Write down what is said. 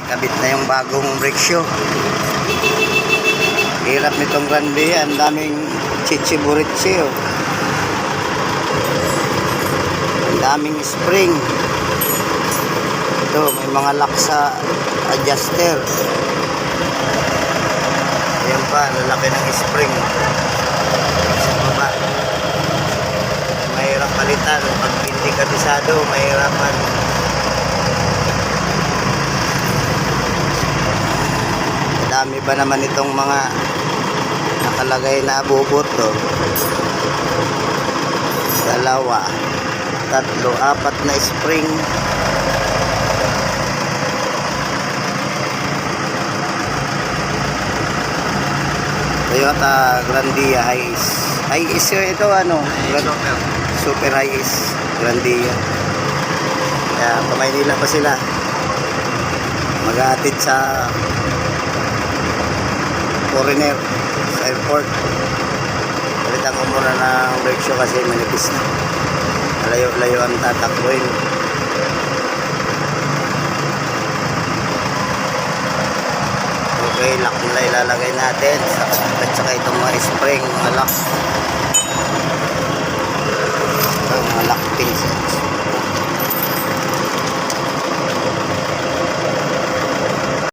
kabit na yung bagong brake shoe. Hirap nitong Grande, ang daming chichiburitsi, oh. Ang daming spring. Ito, may mga lock sa adjuster. Ayan pa, lalaki ng spring sa baba. Mahirap palitan pag hindi kabisado, mahirapan. Dami ba naman itong mga nakalagay na bubot, oh. 2, 3, 4 na spring. Toyota Grandia Hiace ito, ano, super Hiace Grandia. Kaya Maynila pa sila maghatid sa foreigner sa airport. Palitan ko muna ng brake shoe kasi manipis na, malayo-layo ang tatakbuhin. Okay, lock nila ilalagay natin at saka itong mga spring, mga lock.